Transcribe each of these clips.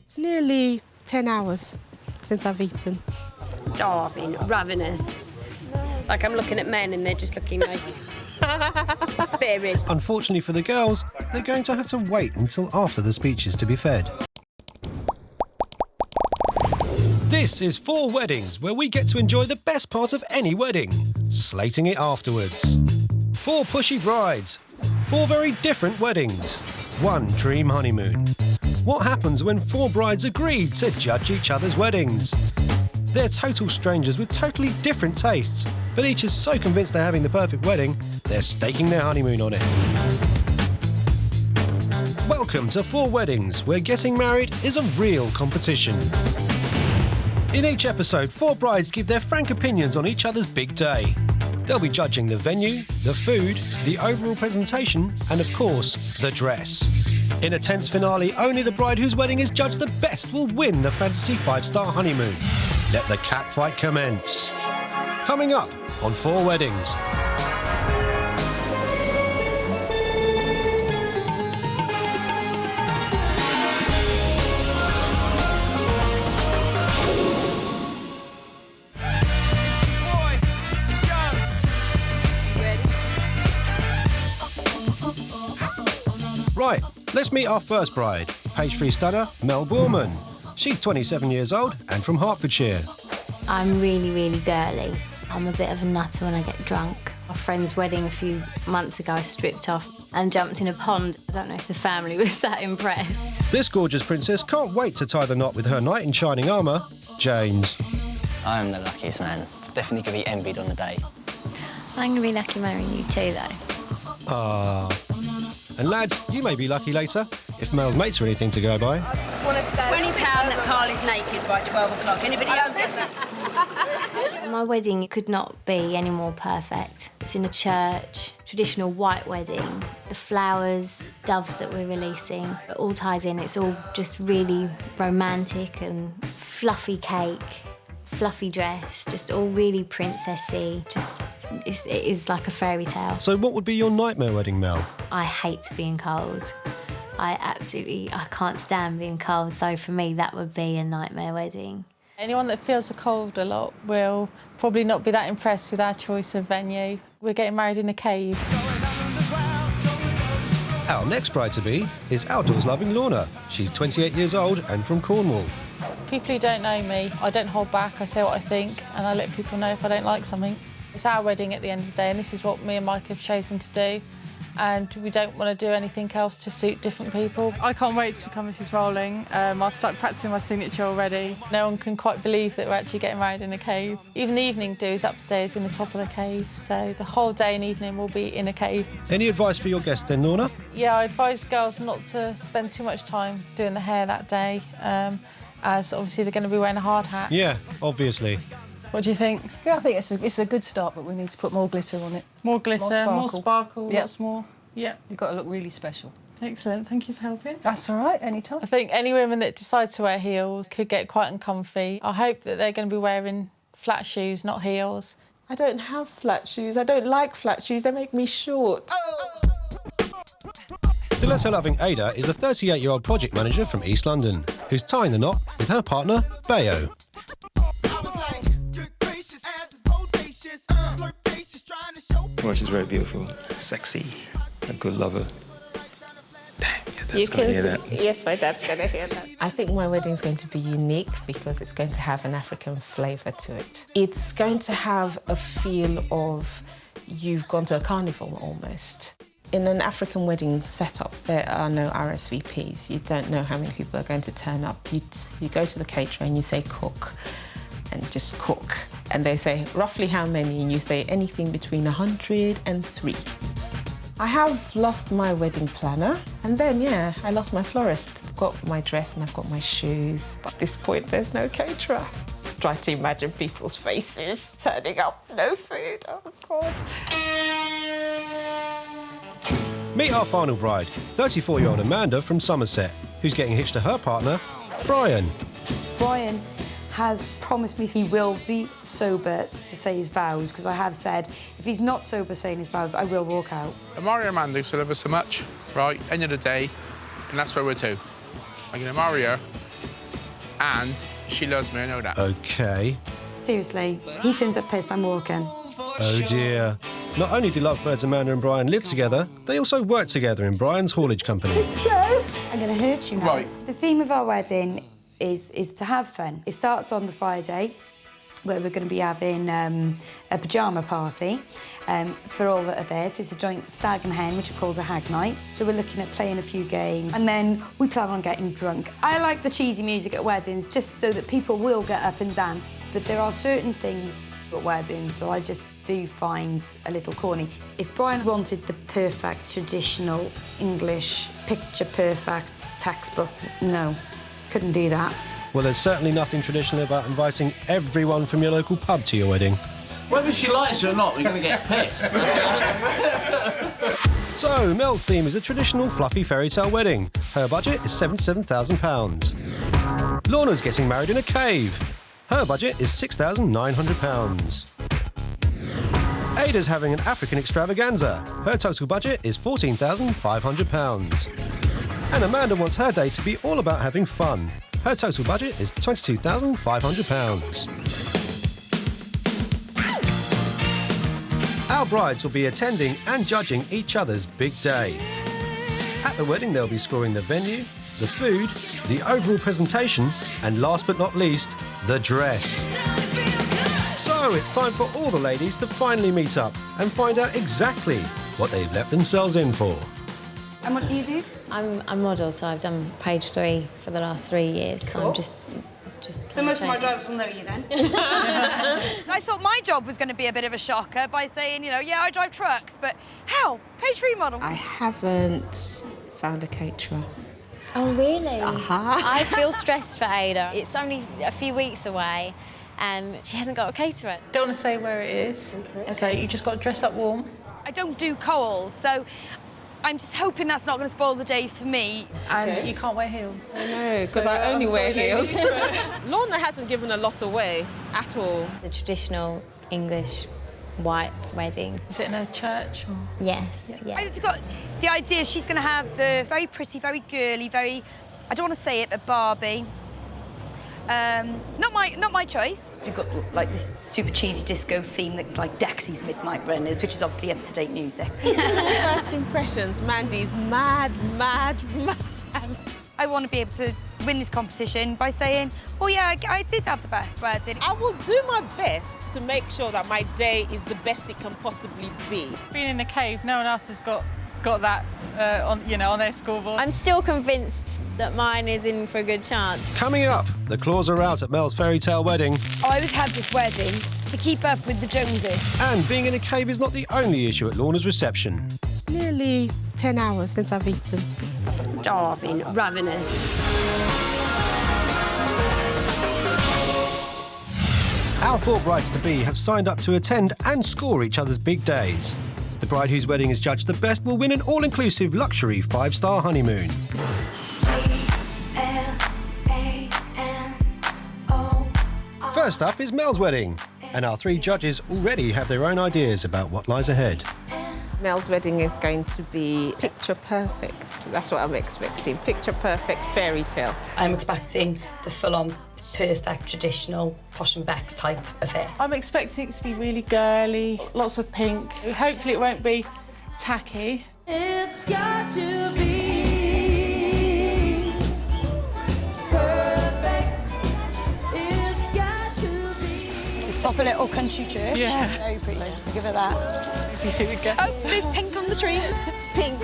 It's nearly 10 hours since I've eaten. Starving, ravenous. Like I'm looking at men and they're just looking like spare ribs. Unfortunately for the girls, they're going to have to wait until after the speeches to be fed. This is 4 Weddings, where we get to enjoy the best part of any wedding, slating it afterwards. 4 pushy brides, 4 very different weddings, 1 dream honeymoon. What happens when 4 brides agree to judge each other's weddings? They're total strangers with totally different tastes, but each is so convinced they're having the perfect wedding, they're staking their honeymoon on it. Welcome to 4 Weddings, where getting married is a real competition. In each episode, 4 brides give their frank opinions on each other's big day. They'll be judging the venue, the food, the overall presentation, and of course, the dress. In a tense finale, only the bride whose wedding is judged the best will win the fantasy 5-star honeymoon. Let the catfight commence. Coming up on 4 Weddings. Right, let's meet our first bride, page 3 stunner Mel Borman. She's 27 years old and from Hertfordshire. I'm really, really girly. I'm a bit of a nutter when I get drunk. My friend's wedding a few months ago, I stripped off and jumped in a pond. I don't know if the family was that impressed. This gorgeous princess can't wait to tie the knot with her knight in shining armour, James. I'm the luckiest man. Definitely going to be envied on the day. I'm going to be lucky marrying you too, though. Ah. And lads, you may be lucky later if Mel's mates are anything to go by. £20 that Carl is naked by 12 o'clock. Anybody else? My wedding could not be any more perfect. It's in a church, traditional white wedding. The flowers, doves that we're releasing, it all ties in. It's all just really romantic and fluffy cake, fluffy dress, just all really princessy. It is like a fairy tale. So what would be your nightmare wedding, Mel? I hate being cold. I can't stand being cold, so for me that would be a nightmare wedding. Anyone that feels the cold a lot will probably not be that impressed with our choice of venue. We're getting married in a cave. Our next bride-to-be is outdoors-loving Lorna. She's 28 years old and from Cornwall. People who don't know me, I don't hold back, I say what I think, and I let people know if I don't like something. It's our wedding at the end of the day, and this is what me and Mike have chosen to do. And we don't want to do anything else to suit different people. I can't wait to become Mrs. Rowling. I've started practising my signature already. No one can quite believe that we're actually getting married in a cave. Even the evening do is upstairs in the top of the cave, so the whole day and evening will be in a cave. Any advice for your guests then, Lorna? Yeah, I advise girls not to spend too much time doing the hair that day, as obviously they're going to be wearing a hard hat. Yeah, obviously. What do you think? Yeah, I think it's a good start, but we need to put more glitter on it. More glitter, more sparkle, yep. Lots more. Yeah. You've got to look really special. Excellent, thank you for helping. That's all right, anytime. I think any women that decide to wear heels could get quite uncomfy. I hope that they're going to be wearing flat shoes, not heels. I don't have flat shoes. I don't like flat shoes. They make me short. Stiletto-loving Ada is a 38-year-old project manager from East London who's tying the knot with her partner, Bayo. Well, she's very beautiful, sexy, a good lover. Damn, your dad's going to hear that. Yes, my dad's going to hear that. I think my wedding's going to be unique because it's going to have an African flavour to it. It's going to have a feel of you've gone to a carnival almost. In an African wedding setup, there are no RSVPs. You don't know how many people are going to turn up. You go to the caterer and you say cook, and just cook. And they say, roughly how many? And you say anything between 100 and 3. I have lost my wedding planner. And then, yeah, I lost my florist. I've got my dress and I've got my shoes. But at this point, there's no caterer. Try to imagine people's faces turning up, no food. Oh, God. Meet our final bride, 34-year-old Amanda from Somerset, who's getting hitched to her partner, Brian. Brian has promised me he will be sober to say his vows, because I have said if he's not sober saying his vows, I will walk out. I marry Amanda because I love her so much, right? End of the day, and that's where we're to. I'm going to marry her, and she loves me, I know that. OK. Seriously, he turns up pissed, I'm walking. Oh dear. Not only do Lovebirds Amanda and Brian live together, they also work together in Brian's haulage company. I'm going to hurt you now. Right. The theme of our wedding is to have fun. It starts on the Friday, where we're going to be having a pyjama party for all that are there. So it's a joint stag and hen, which are called a hag night. So we're looking at playing a few games, and then we plan on getting drunk. I like the cheesy music at weddings, just so that people will get up and dance. But there are certain things at weddings that I just do find a little corny. If Brian wanted the perfect, traditional English, picture-perfect textbook, no, couldn't do that. Well, there's certainly nothing traditional about inviting everyone from your local pub to your wedding. Whether she likes it or not, we're going to get pissed. So, Mel's theme is a traditional fluffy fairy tale wedding. Her budget is £77,000. Lorna's getting married in a cave. Her budget is £6,900. Ada's having an African extravaganza. Her total budget is £14,500. And Amanda wants her day to be all about having fun. Her total budget is £22,500. Our brides will be attending and judging each other's big day. At the wedding, they'll be scoring the venue, the food, the overall presentation, and last but not least, the dress. So it's time for all the ladies to finally meet up and find out exactly what they've let themselves in for. And what do you do? I'm a model, so I've done page 3 for the last 3 years. Cool. So I'm just So most of my drivers will know you then. I thought my job was going to be a bit of a shocker by saying, you know, yeah, I drive trucks, but how? Page 3 model. I haven't found a caterer. Oh, really? Uh-huh. I feel stressed for Ada. It's only a few weeks away and she hasn't got a caterer. Don't want to say where it is. Okay, you just got to dress up warm. I don't do coal, so I'm just hoping that's not going to spoil the day for me. And you can't wear heels. I know, because I only wear heels. Lorna hasn't given a lot away at all. The traditional English white wedding. Is it in a church? Or? Yes, I just got the idea she's going to have the very pretty, very girly, very, I don't want to say it, but Barbie. Not my choice. We've got like this super cheesy disco theme that's like Dexy's Midnight Runners, which is obviously up-to-date music. First impressions, Mandy's mad. I want to be able to win this competition by saying, oh yeah, I did have the best wedding. I will do my best to make sure that my day is the best it can possibly be. Being in a cave, no one else has got that on their scoreboard. I'm still convinced that mine is in for a good chance. Coming up, the claws are out at Mel's fairy tale wedding. I always had this wedding to keep up with the Joneses. And being in a cave is not the only issue at Lorna's reception. It's nearly 10 hours since I've eaten. Starving, ravenous. Our 4 brides-to-be have signed up to attend and score each other's big days. The bride whose wedding is judged the best will win an all-inclusive luxury 5-star honeymoon. First up is Mel's wedding, and our 3 judges already have their own ideas about what lies ahead. Mel's wedding is going to be picture perfect. That's what I'm expecting. Picture perfect fairy tale. I'm expecting the full-on perfect traditional Posh and Becks type affair. I'm expecting it to be really girly, lots of pink. Hopefully it won't be tacky. It's got to be perfect. It's got to be. It's proper little country church. Yeah. Very pretty. Give it that. You see what we get? Oh, there's pink on the tree. Pink.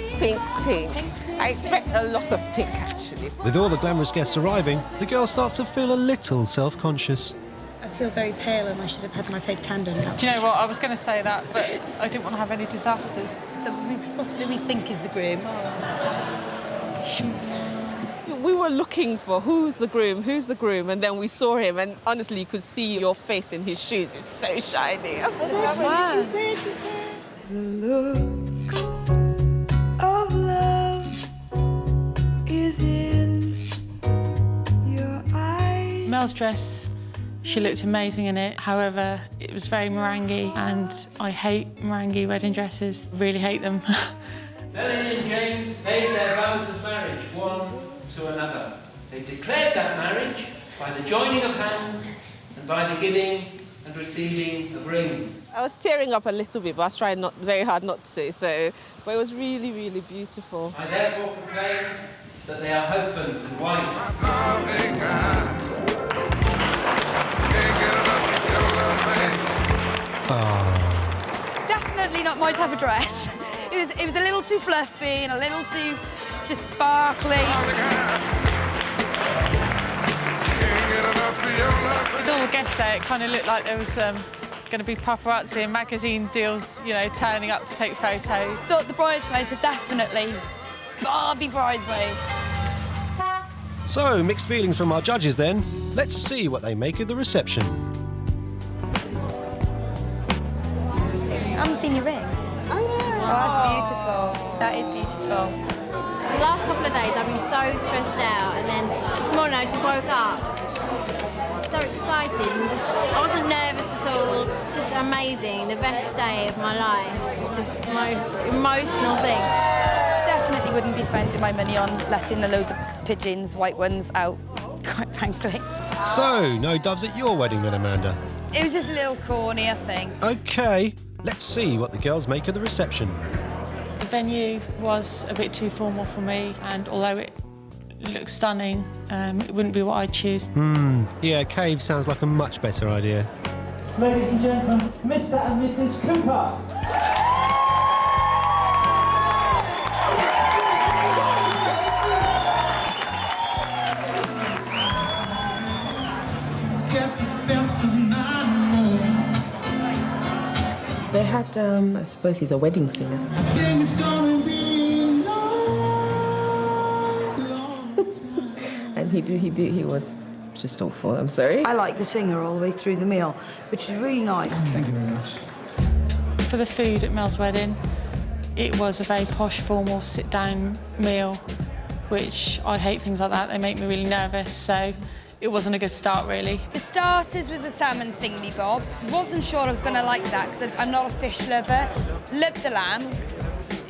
I expect a lot of pink, actually. With all the glamorous guests arriving, the girls start to feel a little self-conscious. I feel very pale and I should have had my fake tan done now. Do you know what? I was going to say that, but I didn't want to have any disasters. So we've spotted who we think is the groom. We were looking for who's the groom, and then we saw him, and honestly, you could see your face in his shoes. It's so shiny. Oh, She's there. The look of love is in your eyes. Mel's dress, she looked amazing in it. However, it was very meringue, and I hate meringue wedding dresses. Really hate them. Melanie and James made their vows of marriage one to another. They declared that marriage by by the joining of hands and by the giving and receiving of rings. I was tearing up a little bit, but I was trying very hard not to, but it was really, really beautiful. I therefore proclaim that they are husband and wife. Definitely not my type of dress. It was a little too fluffy and a little too just sparkly. With all the guests there, it kind of looked like there was going to be paparazzi and magazine deals, you know, turning up to take photos. Thought the bridesmaids are definitely Barbie bridesmaids. So, mixed feelings from our judges then. Let's see what they make of the reception. I haven't seen your ring. Oh, yeah. Oh, that's beautiful. That is beautiful. The last couple of days I've been so stressed out, and then this morning I just woke up just so excited and I wasn't nervous at all. It's just amazing, the best day of my life. It's just the most emotional thing. Definitely wouldn't be spending my money on letting a loads of pigeons, white ones, out, quite frankly. So, no doves at your wedding then, Amanda? It was just a little corny, I think. OK, let's see what the girls make of the reception. The venue was a bit too formal for me, and although it looks stunning, it wouldn't be what I'd choose. Yeah, cave sounds like a much better idea. Ladies and gentlemen, Mr. and Mrs. Cooper. They had, I suppose he's a wedding singer. And he was just awful, I'm sorry. I like the singer all the way through the meal, which is really nice. Thank you very much. For the food at Mel's wedding, it was a very posh, formal, sit-down meal, which I hate things like that. They make me really nervous, so it wasn't a good start, really. The starters was a salmon thingy-bob. Wasn't sure I was going to like that, because I'm not a fish lover. Loved the lamb.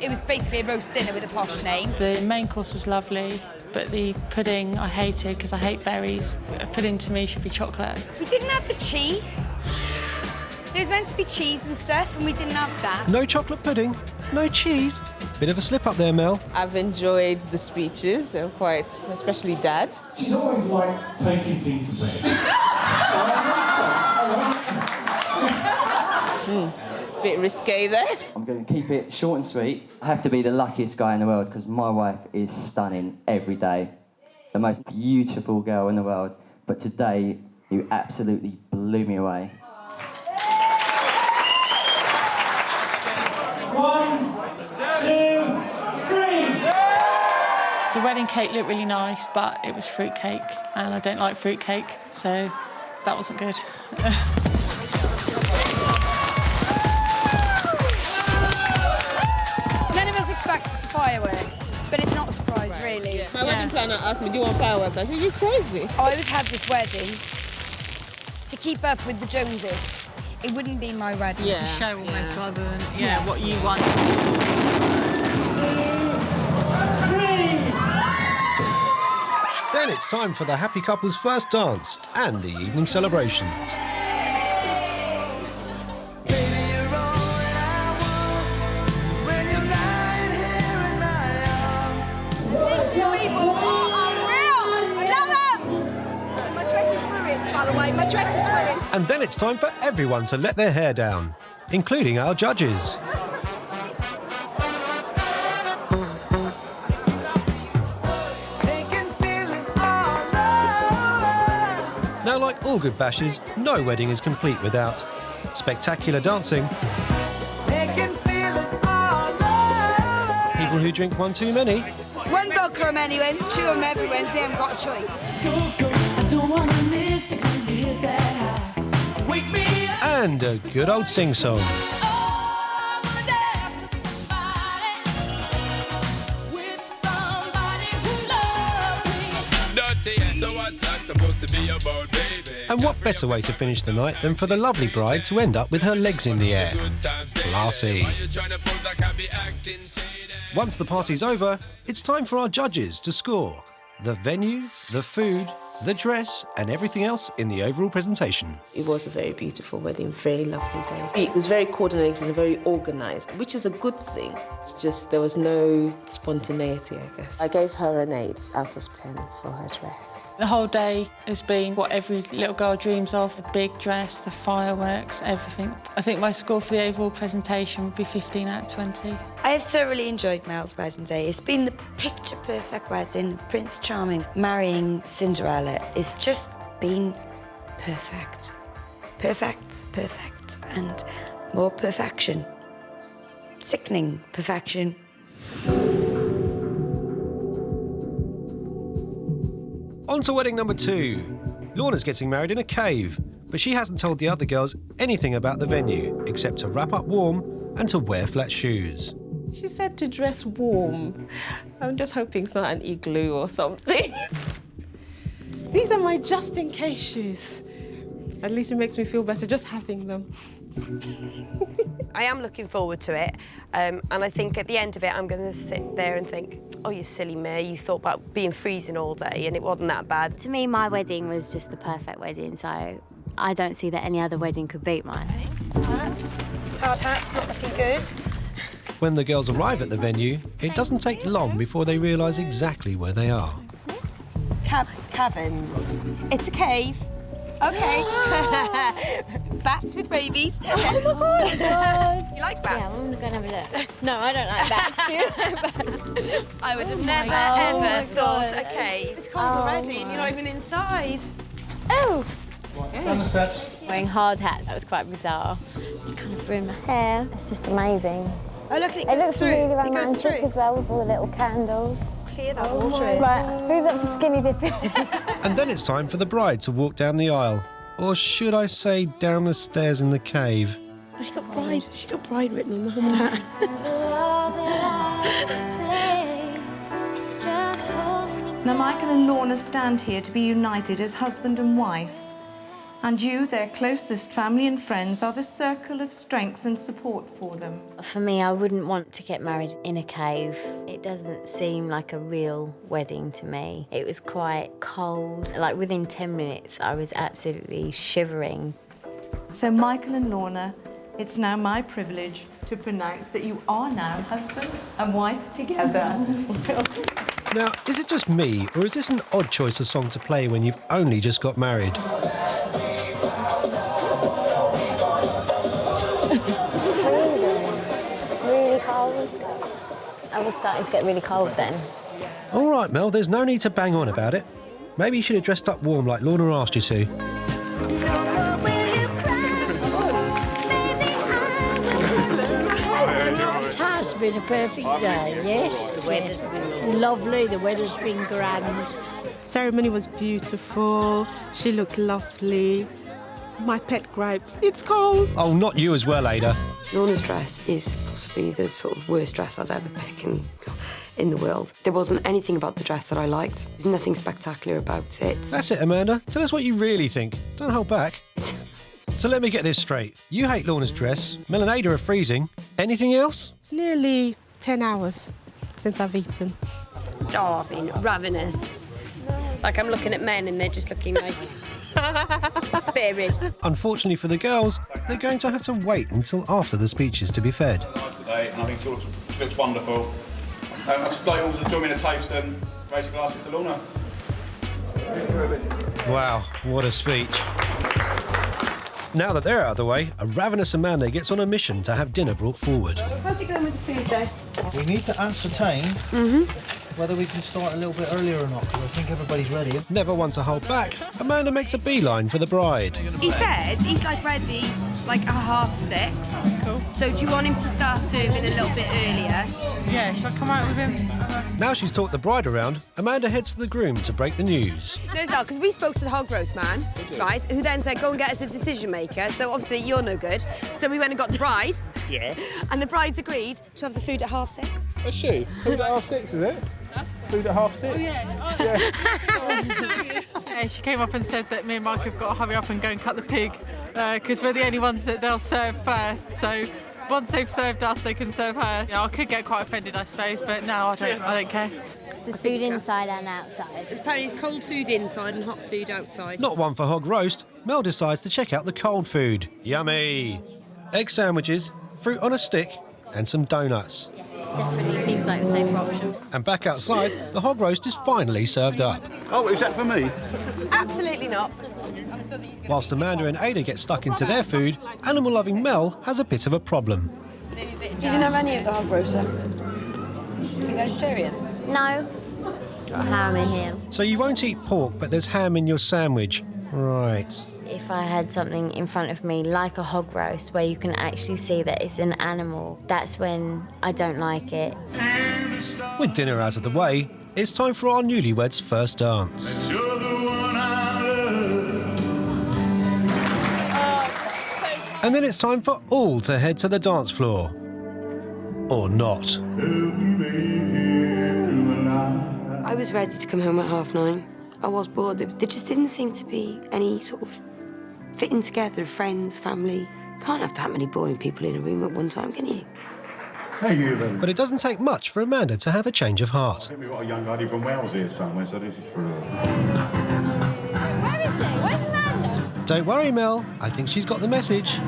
It was basically a roast dinner with a posh name. The main course was lovely, but the pudding I hated, because I hate berries. A pudding to me should be chocolate. We didn't have the cheese. There was meant to be cheese and stuff, and we didn't have that. No chocolate pudding, no cheese. Bit of a slip up there, Mel. I've enjoyed the speeches. They were quite, especially Dad. She's always like taking things to bed. Bit risque there. I'm going to keep it short and sweet. I have to be the luckiest guy in the world because my wife is stunning every day. The most beautiful girl in the world. But today, you absolutely blew me away. 1, 2, 3. The wedding cake looked really nice, but it was fruit cake, and I don't like fruit cake, so that wasn't good. None of us expected the fireworks, but it's not a surprise, really. My wedding planner asked me, do you want fireworks? I said, you crazy? I always had this wedding to keep up with the Joneses. It wouldn't be my wedding. It's a show almost, rather than what you want. 2, 3. Then it's time for the happy couple's first dance and the evening celebrations. My dress is ruined. And then it's time for everyone to let their hair down, including our judges. Now, like all good bashes, no wedding is complete without spectacular dancing, people who drink one too many, One vodka on many wins, 2 on every Wednesday, I haven't got a choice. and a good old sing-song. And what better way to finish the night than for the lovely bride to end up with her legs in the air? Classy. Once the party's over, it's time for our judges to score the venue, the food the dress and everything else in the overall presentation. It was a very beautiful wedding, very lovely day. It was very coordinated and very organised, which is a good thing. It's just there was no spontaneity, I guess. I gave her an 8 out of 10 for her dress. The whole day has been what every little girl dreams of, the big dress, the fireworks, everything. I think my score for the overall presentation would be 15 out of 20. I have thoroughly enjoyed Mel's wedding day. It's been the picture-perfect wedding. Prince Charming marrying Cinderella. It's just been perfect. Perfect, perfect, and more perfection. Sickening perfection. On to wedding number 2. Lorna's getting married in a cave, but she hasn't told the other girls anything about the venue, except to wrap up warm and to wear flat shoes. She said to dress warm. I'm just hoping it's not an igloo or something. These are my just-in-case shoes. At least it makes me feel better just having them. I am looking forward to it, and I think at the end of it I'm going to sit there and think, oh, you silly me, you thought about being freezing all day and it wasn't that bad. To me, my wedding was just the perfect wedding, so I don't see that any other wedding could beat mine. Hats, hard hats, not looking good. When the girls arrive at the venue, it doesn't take long before they realise exactly where they are. Cabins. It's a cave. Okay. Bats with babies. Oh my God! You like bats? Yeah, I'm gonna go and have a look. No, I don't like bats. Do you like bats? I would have never, ever thought a cave. It's cold already and you're not even inside. Oh! Down the steps. Wearing hard hats, that was quite bizarre. Kind of ruined my hair. It's just amazing. Oh, look, it It looks through. really It goes romantic through. as well with all the little candles. Clear that water is. Right, who's up for skinny dipping? And then it's time for the bride to walk down the aisle. Or should I say down the stairs in the cave? Oh, she got bride written on the whole hat. Now Michael and Lorna stand here to be united as husband and wife. And you, their closest family and friends, are the circle of strength and support for them. For me, I wouldn't want to get married in a cave. It doesn't seem like a real wedding to me. It was quite cold. Like within 10 minutes, I was absolutely shivering. So Michael and Lorna, it's now my privilege to pronounce that you are now husband and wife together. Now, is it just me, or is this an odd choice of song to play when you've only just got married? Really cold. I was starting to get really cold then. All right, Mel, there's no need to bang on about it. Maybe you should have dressed up warm like Lorna asked you to. It has been a perfect day, yes. The weather's been lovely, the weather's been grand. Ceremony was beautiful. She looked lovely. My pet gripe, it's cold. Oh, not you as well, Ada. Lorna's dress is possibly the sort of worst dress I'd ever pick in the world. There wasn't anything about the dress that I liked. There's nothing spectacular about it. That's it, Amanda. Tell us what you really think. Don't hold back. So let me get this straight. You hate Lorna's dress. Mel and Ada are freezing. Anything else? It's nearly 10 hours since I've eaten. starving, ravenous. Like I'm looking at men and they're just looking like spare ribs. Unfortunately for the girls, they're going to have to wait until after the speeches to be fed. Today, and I think she looks wonderful. I'd just like also to join me in a toast and raise your glasses to Lorna. Wow, what a speech. Now that they're out of the way, a ravenous Amanda gets on a mission to have dinner brought forward. How's it going with the food, Joe? We need to ascertain whether we can start a little bit earlier or not, because I think everybody's ready. Never one to hold back, Amanda makes a beeline for the bride. He said he's like ready like at 6:30. Cool. So do you want him to start serving a little bit earlier? Yeah, shall I come out with him? Now she's talked the bride around, Amanda heads to the groom to break the news. No, because we spoke to the hog roast man, right, who then said, go and get us a decision maker. So obviously you're no good. So we went and got the bride. Yeah. And the bride's agreed to have the food at 6:30. Is she? Food at 6:30, is it? Food at 6:30? Oh, yeah. Yeah, she came up and said that me and Mike have got to hurry up and go and cut the pig because we're the only ones that they'll serve first. So once they've served us, they can serve her. Yeah, I could get quite offended, I suppose, but no, I don't care. So there's food inside and outside. Apparently it's cold food inside and hot food outside. Not one for hog roast, Mel decides to check out the cold food. Yummy! Egg sandwiches, fruit on a stick, and some donuts. Definitely seems like the safer option. And back outside, the hog roast is finally served up. Oh, is that for me? Absolutely not. Whilst Amanda and Ada get stuck into their food, animal-loving Mel has a bit of a problem. You didn't have any of the hog roast then? Are you vegetarian? No. Got ham in here. So you won't eat pork, but there's ham in your sandwich. Right. If I had something in front of me like a hog roast where you can actually see that it's an animal, that's when I don't like it. With dinner out of the way, it's time for our newlyweds' first dance. And then it's time for all to head to the dance floor. Or not. I was ready to come home at 9:30. I was bored. There just didn't seem to be any sort of fitting together of friends, family. Can't have that many boring people in a room at one time, can you? But it doesn't take much for Amanda to have a change of heart. We've got a young lady from Wales here somewhere, so this is for her. Where is she? Where's Amanda? Don't worry, Mel. I think she's got the message.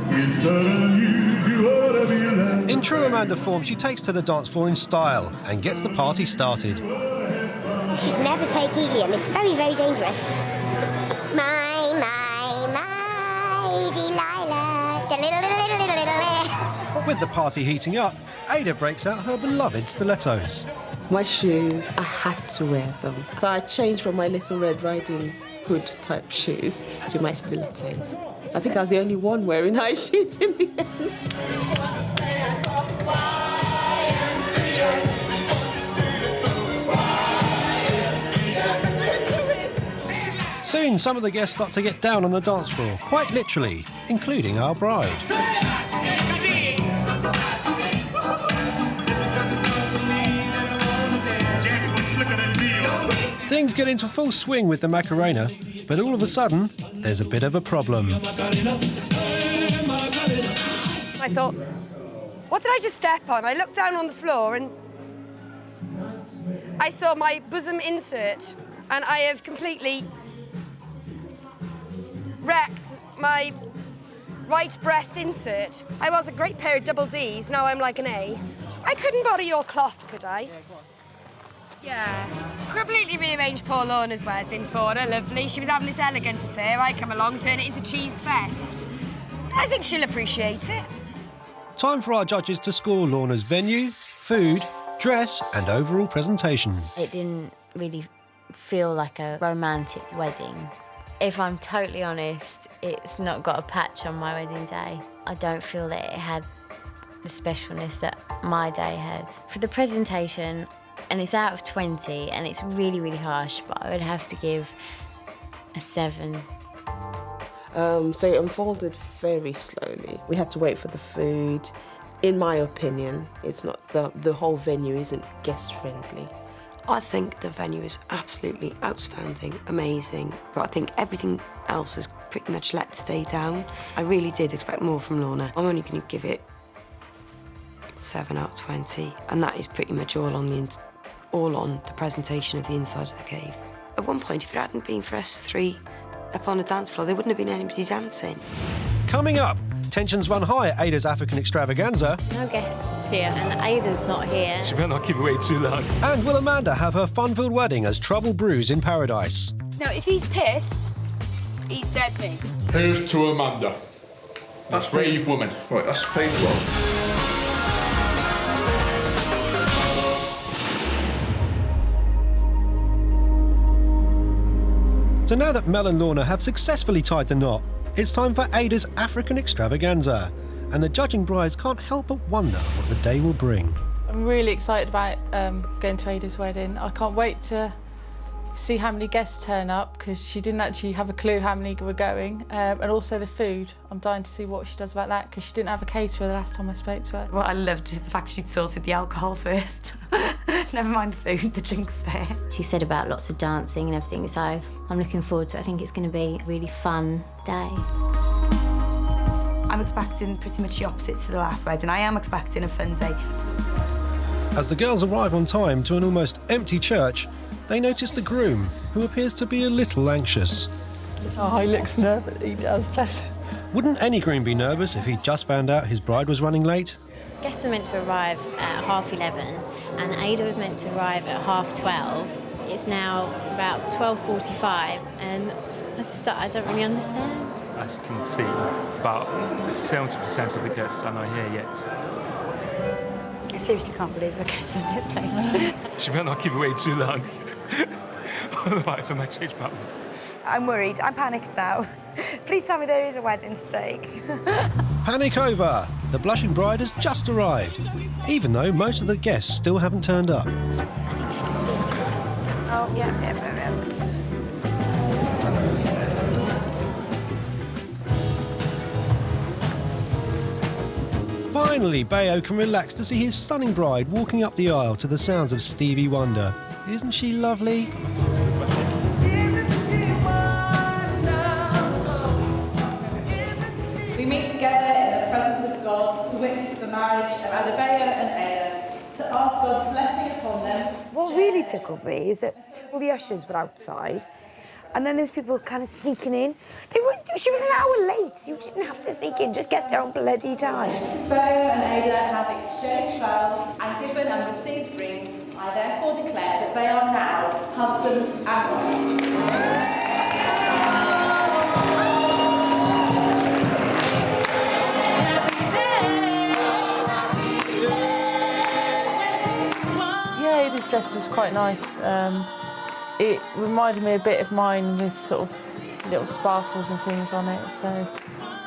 In true Amanda form, she takes to the dance floor in style and gets the party started. You should never take helium. It's very, very dangerous. My Delilah. With the party heating up, Ada breaks out her beloved stilettos. My shoes, I had to wear them. So I changed from my Little Red Riding Hood type shoes to my stilettos. I think I was the only one wearing high shoes in the end. Soon, some of the guests start to get down on the dance floor, quite literally, including our bride. Things get into full swing with the Macarena, but all of a sudden, there's a bit of a problem. I thought, what did I just step on? I looked down on the floor and I saw my bosom insert, and I have completely wrecked my right breast insert. I was a great pair of double Ds, now I'm like an A. I couldn't borrow your cloth, could I? Yeah. Completely rearranged poor Lorna's wedding for her, lovely. She was having this elegant affair, I come along, turn it into cheese fest. I think she'll appreciate it. Time for our judges to score Lorna's venue, food, dress and overall presentation. It didn't really feel like a romantic wedding. If I'm totally honest, it's not got a patch on my wedding day. I don't feel that it had the specialness that my day had. For the presentation, and it's out of 20, and it's really, really harsh, but I would have to give a 7. So it unfolded very slowly. We had to wait for the food. In my opinion, it's not the whole venue isn't guest friendly. I think the venue is absolutely outstanding, amazing, but I think everything else has pretty much let today down. I really did expect more from Lorna. I'm only going to give it 7 out of 20, and that is pretty much all on the presentation of the inside of the cave. At one point, if it hadn't been for us three up on the dance floor, there wouldn't have been anybody dancing. Coming up, tensions run high at Ada's African extravaganza. No guests here, and Ada's not here. She better not keep away too long. And will Amanda have her fun-filled wedding as trouble brews in paradise? No, if he's pissed, he's dead pigs. Here's to Amanda. That's brave woman. Right, that's page 1. So now that Mel and Lorna have successfully tied the knot, it's time for Ada's African extravaganza. And the judging brides can't help but wonder what the day will bring. I'm really excited about going to Ada's wedding. I can't wait to see how many guests turn up, because she didn't actually have a clue how many were going. And also the food. I'm dying to see what she does about that, because she didn't have a caterer the last time I spoke to her. What I loved is the fact she'd sorted the alcohol first. Never mind the food, the drinks there. She said about lots of dancing and everything, so I'm looking forward to it. I think it's going to be a really fun day. I'm expecting pretty much the opposite to the last wedding. I am expecting a fun day. As the girls arrive on time to an almost empty church, they notice the groom, who appears to be a little anxious. Oh, he looks nervous. He does, bless him. Wouldn't any groom be nervous if he'd just found out his bride was running late? Guests were meant to arrive at 11:30 and Ada was meant to arrive at 12:30. It's now about 12:45 and I don't really understand. As you can see, about 70% of the guests are not here yet. I seriously can't believe we're getting this late. She better not keep away too long. Otherwise I might change pattern. I'm worried. I'm panicked now. Please tell me there is a wedding steak. Panic over! The blushing bride has just arrived, even though most of the guests still haven't turned up. Oh, yeah. Finally, Bayo can relax to see his stunning bride walking up the aisle to the sounds of Stevie Wonder. Isn't she lovely? We meet together in the presence of God to witness the marriage of Adebayo and Ada, to ask God's blessing upon them. What really tickled me is that all the ushers were outside, and then there was people kind of sneaking in. She was an hour late. You didn't have to sneak in. Just get there on bloody time. Bayo and Ada have exchanged vows and given and received rings. I therefore declare that they are now husband and wife. His dress was quite nice. It reminded me a bit of mine with sort of little sparkles and things on it. So,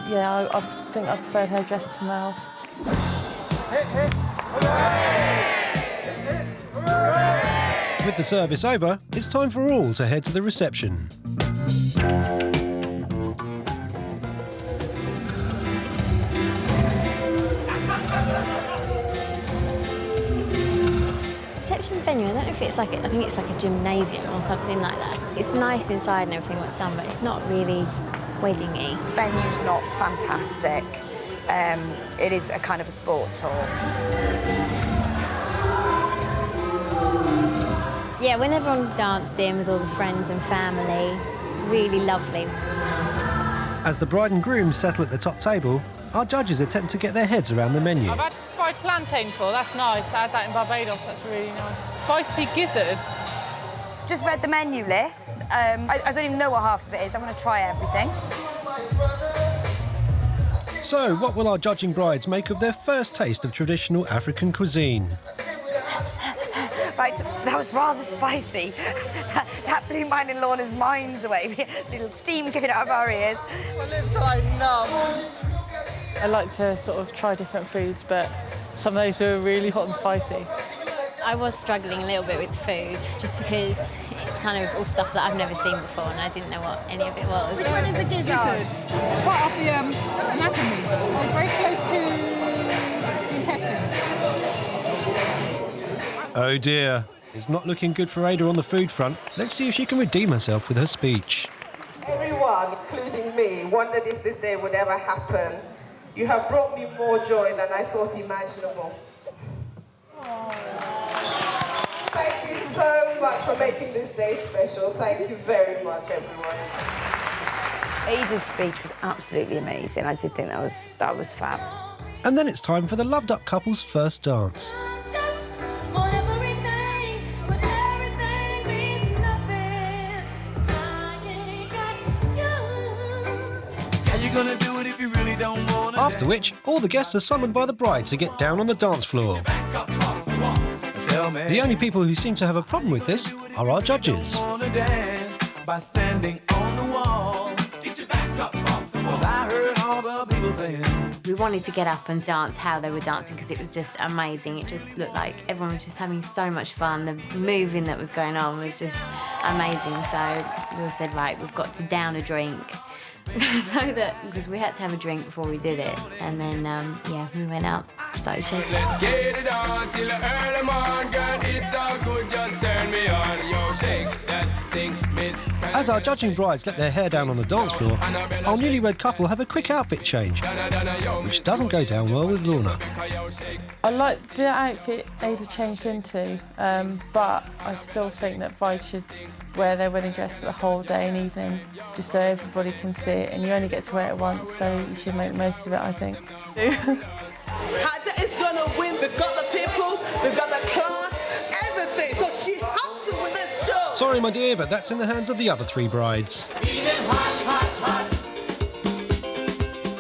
yeah, I think I preferred her dress to Mel's. With the service over, it's time for all to head to the reception. Venue. I don't know if it's like I think it's like a gymnasium or something like that. It's nice inside and everything what's done, but it's not really wedding-y. Venue's not fantastic. It is a kind of a sports hall. Yeah, when everyone danced in with all the friends and family, really lovely. As the bride and groom settle at the top table, our judges attempt to get their heads around the menu. I've had fried plantain before, that's nice. I had that in Barbados, that's really nice. Spicy gizzard. Just read the menu list. I don't even know what half of it is. I want to try everything. So, what will our judging brides make of their first taste of traditional African cuisine? Right, that was rather spicy. That blew mine and Lorna's minds away. Little steam coming out of our ears. My lips are like numb. I like to sort of try different foods, but some of those were really hot and spicy. I was struggling a little bit with food, just because it's kind of all stuff that I've never seen before and I didn't know what any of it was. Which one is the gizzard? Part of the anatomy. It's very close to the intestine. Oh dear, it's not looking good for Ada on the food front. Let's see if she can redeem herself with her speech. Everyone, including me, wondered if this day would ever happen. You have brought me more joy than I thought imaginable. Thank you so much for making this day special. Thank you very much, everyone. Ada's speech was absolutely amazing. I did think that was fab. And then it's time for the loved-up couple's first dance. After which, all the guests are summoned by the bride to get down on the dance floor. The only people who seem to have a problem with this are our judges. We wanted to get up and dance how they were dancing because it was just amazing. It just looked like everyone was just having so much fun. The moving that was going on was just amazing. So we all said, right, we've got to down a drink. because we had to have a drink before we did it. And then, yeah, we went up started shaking. Let's get it on till the early morning, girl. It's all good, just turn me on. Yo, shake that thing, miss. As our judging brides let their hair down on the dance floor, our newlywed couple have a quick outfit change, which doesn't go down well with Lorna. I like the outfit Ada changed into, but I still think that brides should wear their wedding dress for the whole day and evening, just so everybody can see it, and you only get to wear it once, so you should make the most of it, I think. Hada is gonna win. We've got the people, we've got the class, everything. So she has to win this show. Sorry, my dear, but that's in the hands of the other 3 brides.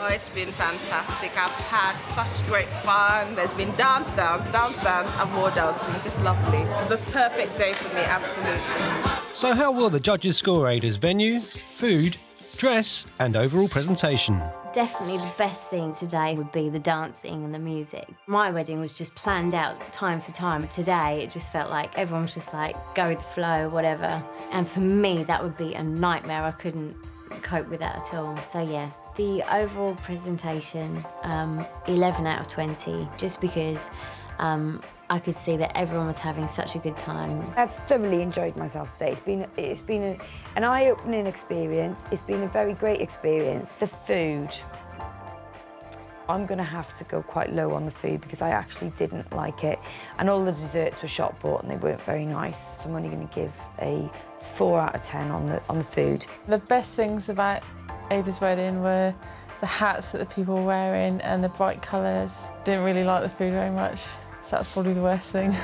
Oh, it's been fantastic. I've had such great fun. There's been dance, and more dancing. Just lovely. The perfect day for me, absolutely. So how will the judges score Ada's venue, food, dress and overall presentation? Definitely the best thing today would be the dancing and the music. My wedding was just planned out time for time. Today, it just felt like everyone was just like, go with the flow, whatever. And for me, that would be a nightmare. I couldn't cope with that at all. So yeah, the overall presentation, 11 out of 20, just because I could see that everyone was having such a good time. I've thoroughly enjoyed myself today. It's been an eye-opening experience. It's been a very great experience. The food, I'm going to have to go quite low on the food because I actually didn't like it. And all the desserts were shop bought and they weren't very nice. So I'm only going to give a 4 out of 10 on the food. The best things about Ada's wedding were the hats that the people were wearing and the bright colours. Didn't really like the food very much, so that's probably the worst thing.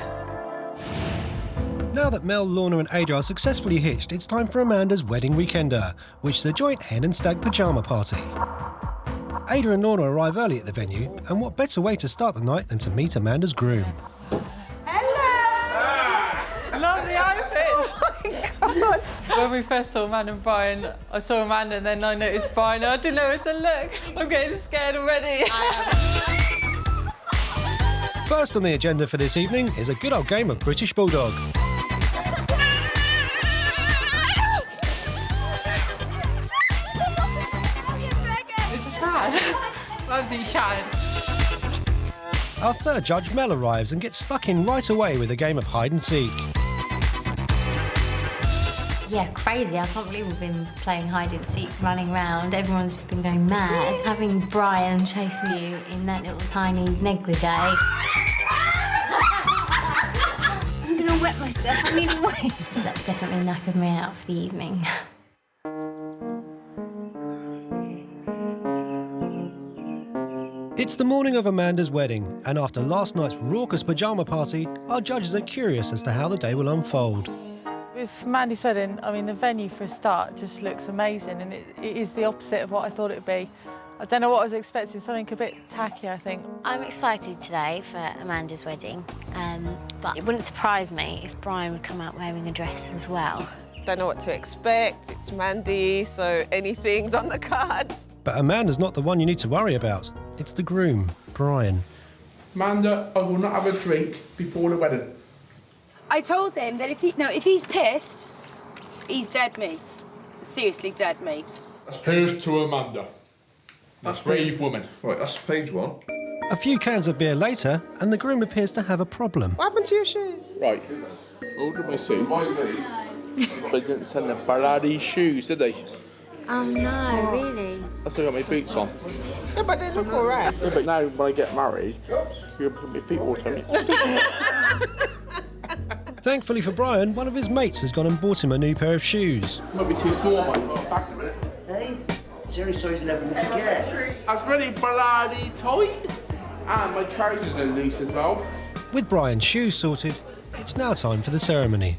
Now that Mel, Lorna and Ada are successfully hitched, it's time for Amanda's wedding weekender, which is a joint hen and stag pyjama party. Ada and Lorna arrive early at the venue, and what better way to start the night than to meet Amanda's groom? Love the outfit! Oh my God! When we first saw Amanda and Brian, I saw Amanda and then I noticed Brian. I didn't know where to look. I'm getting scared already. First on the agenda for this evening is a good old game of British Bulldog. This is bad. I'm absolutely shattered. Our third judge, Mel, arrives and gets stuck in right away with a game of hide and seek. Yeah, crazy. I can't believe we've been playing hide and seek, running around. Everyone's just been going mad. Having Brian chasing you in that little tiny negligee. I'm gonna wet myself. I need a wipe. That's definitely knackered me out for the evening. It's the morning of Amanda's wedding, and after last night's raucous pyjama party, our judges are curious as to how the day will unfold. With Mandy's wedding, I mean, the venue for a start just looks amazing, and it is the opposite of what I thought it would be. I don't know what I was expecting, something a bit tacky, I think. I'm excited today for Amanda's wedding, but it wouldn't surprise me if Brian would come out wearing a dress as well. Don't know what to expect. It's Mandy, so anything's on the cards. But Amanda's not the one you need to worry about. It's the groom, Brian. Amanda, I will not have a drink before the wedding. I told him that if he's pissed, he's dead meat. Seriously, dead meat. Here's to Amanda. That's brave woman. Right, that's page 1. A few cans of beer later, and the groom appears to have a problem. What happened to your shoes? Right. Ordered my suit. They didn't send the bloody shoes, did they? Oh no, really? I still got my boots on. Yeah, but they look all right. Yeah, but now when I get married, you're going to put my feet all on me. Thankfully for Brian, one of his mates has gone and bought him a new pair of shoes. Might be too small, mate. Back in a minute. Hey, Jerry size 11 get. That's really bloody tight. And my trousers are loose as well. With Brian's shoes sorted, it's now time for the ceremony.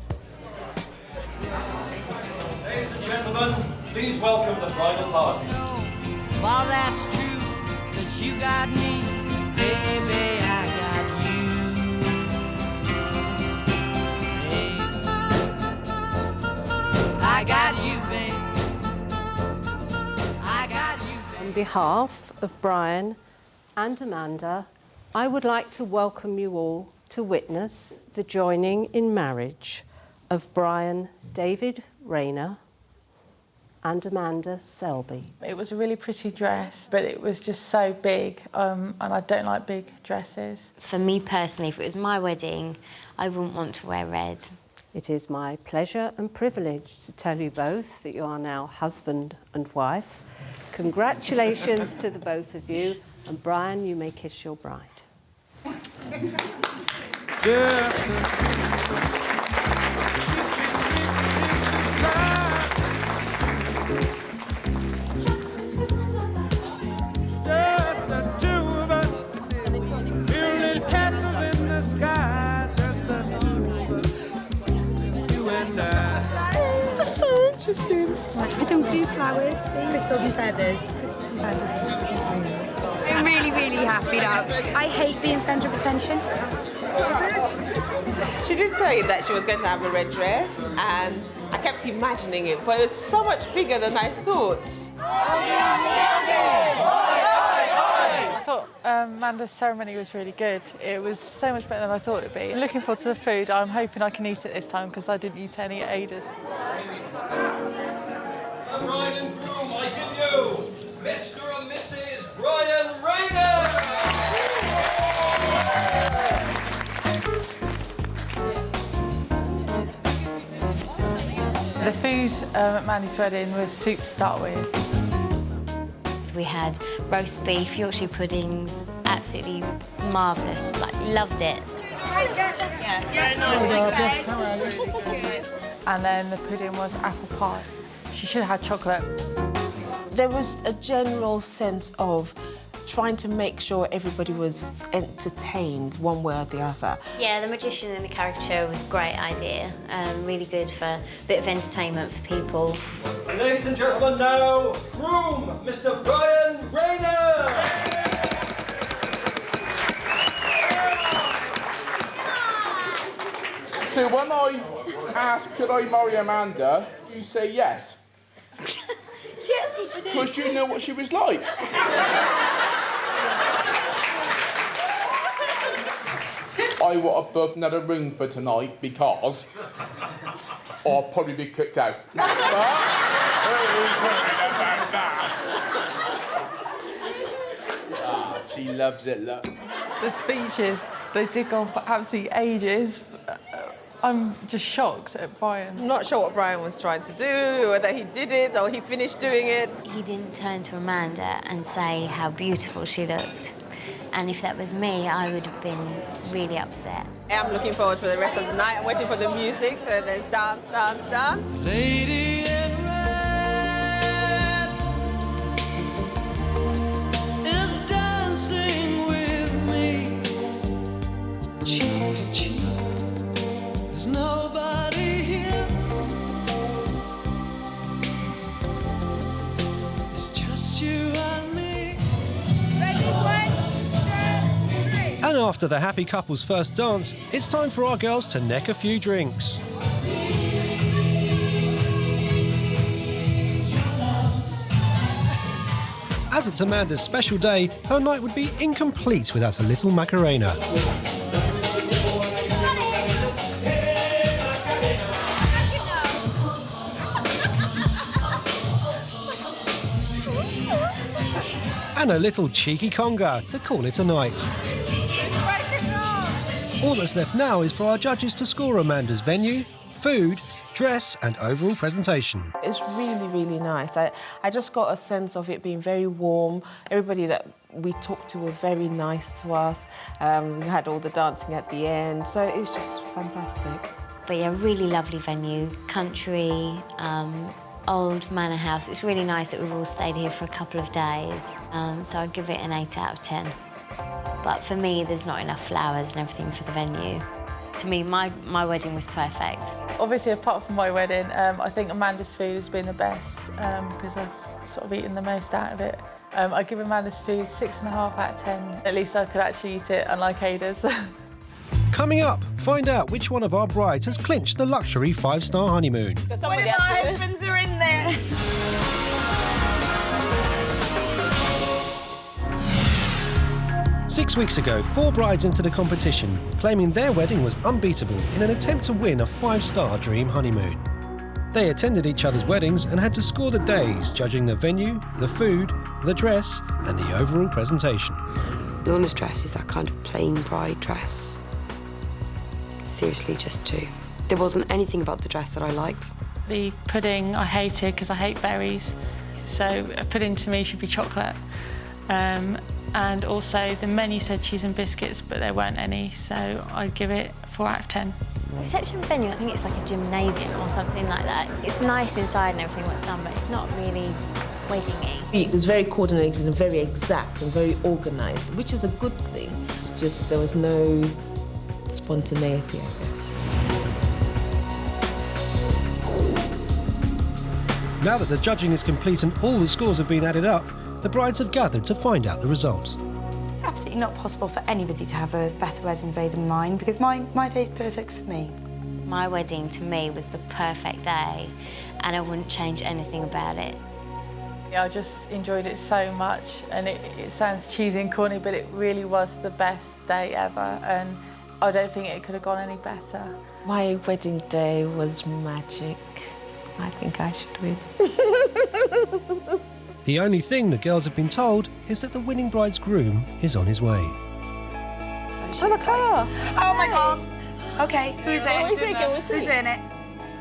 Ladies and gentlemen, please welcome the bridal party. Well, that's true, 'cause you got me, baby, I got you. Hey. I got you, babe. I got you, babe. On behalf of Brian and Amanda, I would like to welcome you all to witness the joining in marriage of Brian David Rayner and Amanda Selby. It was a really pretty dress, but it was just so big, and I don't like big dresses. For me personally, if it was my wedding, I wouldn't want to wear red. It is my pleasure and privilege to tell you both that you are now husband and wife. Congratulations to the both of you, and Brian, you may kiss your bride. Interesting. We filmed 2 flowers, crystals and feathers, crystals and feathers, crystals and feathers. I'm really, really happy now. I hate being centre of attention. She did say that she was going to have a red dress, and I kept imagining it, but it was so much bigger than I thought. I thought Amanda's ceremony was really good. It was so much better than I thought it'd be. Looking forward to the food. I'm hoping I can eat it this time because I didn't eat any at Ada's. The bride and groom, I give you Mr. and Mrs. Brian Rayner! The food at Mandy's wedding was soup to start with. We had roast beef, Yorkshire puddings, absolutely marvellous, like, loved it. And then the pudding was apple pie. She should have had chocolate. There was a general sense of trying to make sure everybody was entertained one way or the other. Yeah, the magician in the caricature was a great idea. Really good for a bit of entertainment for people. Ladies and gentlemen, now, groom, Mr. Brian Rayner! So when I asked, could I marry Amanda, you say yes? Yes, he said it. Because you know what she was like. I want to book another room for tonight because I'll probably be kicked out. But who's heard about that? She loves it, look. The speeches, they did go on for absolutely ages. I'm just shocked at Brian. I'm not sure what Brian was trying to do, whether he did it or he finished doing it. He didn't turn to Amanda and say how beautiful she looked. And if that was me, I would have been really upset. I'm looking forward for the rest of the night. I'm waiting for the music, so there's dance, dance, dance. Lady in red is dancing with me, cheek to cheek. There's nobody here. It's just you and me. Ready, 1, 2, 3. And after the happy couple's first dance, it's time for our girls to neck a few drinks. As it's Amanda's special day, her night would be incomplete without a little Macarena. And a little cheeky conga to call it a night. All that's left now is for our judges to score Amanda's venue, food, dress and overall presentation. It's really, really nice. I just got a sense of it being very warm. Everybody that we talked to were very nice to us. We had all the dancing at the end, so it was just fantastic. But yeah, really lovely venue, country, old manor house. It's really nice that we've all stayed here for a couple of days. So I'd give it an 8 out of 10. But for me, there's not enough flowers and everything for the venue. To me, my wedding was perfect. Obviously, apart from my wedding, I think Amanda's food has been the best because I've sort of eaten the most out of it. I give Amanda's food 6.5 out of 10. At least I could actually eat it, unlike Ada's. Coming up, find out which one of our brides has clinched the luxury 5-star honeymoon. One of our husbands are in there. 6 weeks ago, 4 brides entered a competition, claiming their wedding was unbeatable in an attempt to win a 5-star dream honeymoon. They attended each other's weddings and had to score the days, judging the venue, the food, the dress and the overall presentation. Lorna's dress is that kind of plain bride dress. Seriously, just 2. There wasn't anything about the dress that I liked. The pudding I hated because I hate berries, so a pudding to me should be chocolate. And also the menu said cheese and biscuits, but there weren't any, so I'd give it 4 out of 10. Reception venue, I think it's like a gymnasium or something like that. It's nice inside and everything what's done, but it's not really wedding-y. It was very coordinated and very exact and very organised, which is a good thing. It's just there was no spontaneity, I guess. Now that the judging is complete and all the scores have been added up, the brides have gathered to find out the results. It's absolutely not possible for anybody to have a better wedding day than mine, because my day is perfect for me. My wedding, to me, was the perfect day, and I wouldn't change anything about it. I just enjoyed it so much, and it sounds cheesy and corny, but it really was the best day ever, and I don't think it could have gone any better. My wedding day was magic. I think I should win. The only thing the girls have been told is that the winning bride's groom is on his way. Oh, the car! Oh my God! Okay, who's in? Who's in it?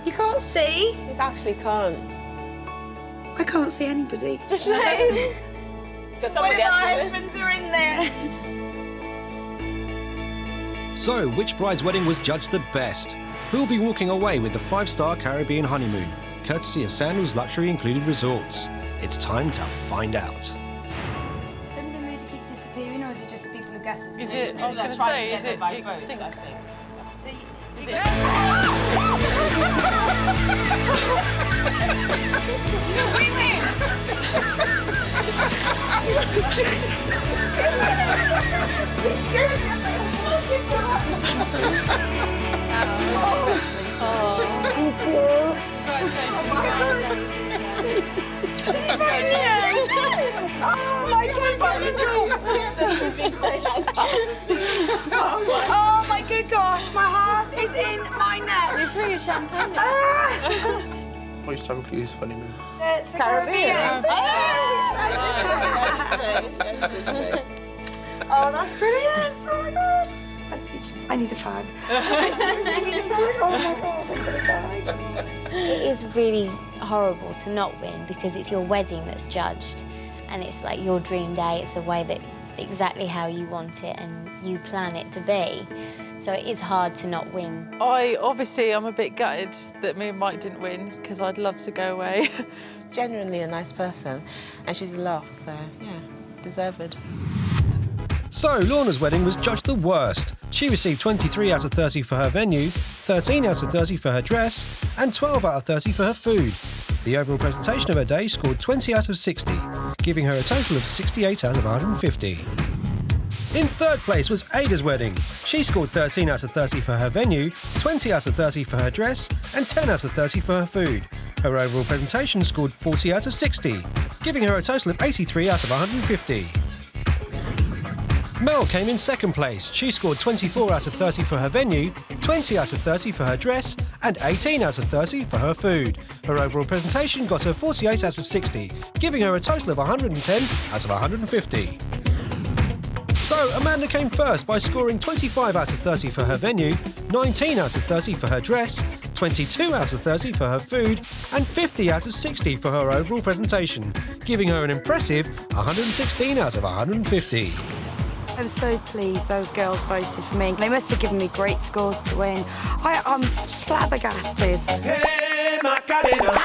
You can't see? You actually can't. I can't see anybody. Just saying. One of our husbands are in there. So, which bride's wedding was judged the best? Who will be walking away with the 5-star Caribbean honeymoon, courtesy of Sandals Luxury Included Resorts? It's time to find out. Doesn't the mood keep disappearing, or is it just the people who get it? Is it, I was going to say, is it extinct? So you we win! Oh my good gosh, my heart is in my neck. You threw your champagne. I used to have a cruise honeymoon. It's the Caribbean. Oh, that's brilliant. Oh my God. I'm speechless. I need a fag. I seriously need a fag. Oh my God, I'm gonna die. It is really horrible to not win because it's your wedding that's judged, and it's like your dream day. It's the way that exactly how you want it and you plan it to be. So it is hard to not win. I'm a bit gutted that me and Mike didn't win because I'd love to go away. Genuinely a nice person, and she's a laugh, so yeah, deserved. So, Lorna's wedding was judged the worst. She received 23 out of 30 for her venue, 13 out of 30 for her dress, and 12 out of 30 for her food. The overall presentation of her day scored 20 out of 60, giving her a total of 68 out of 150. In third place was Ada's wedding. She scored 13 out of 30 for her venue, 20 out of 30 for her dress, and 10 out of 30 for her food. Her overall presentation scored 40 out of 60, giving her a total of 83 out of 150. Mel came in second place. She scored 24 out of 30 for her venue, 20 out of 30 for her dress, and 18 out of 30 for her food. Her overall presentation got her 48 out of 60, giving her a total of 110 out of 150. So, Amanda came first by scoring 25 out of 30 for her venue, 19 out of 30 for her dress, 22 out of 30 for her food, and 50 out of 60 for her overall presentation, giving her an impressive 116 out of 150. I'm so pleased those girls voted for me. They must have given me great scores to win. I'm flabbergasted. Hey, Macarena.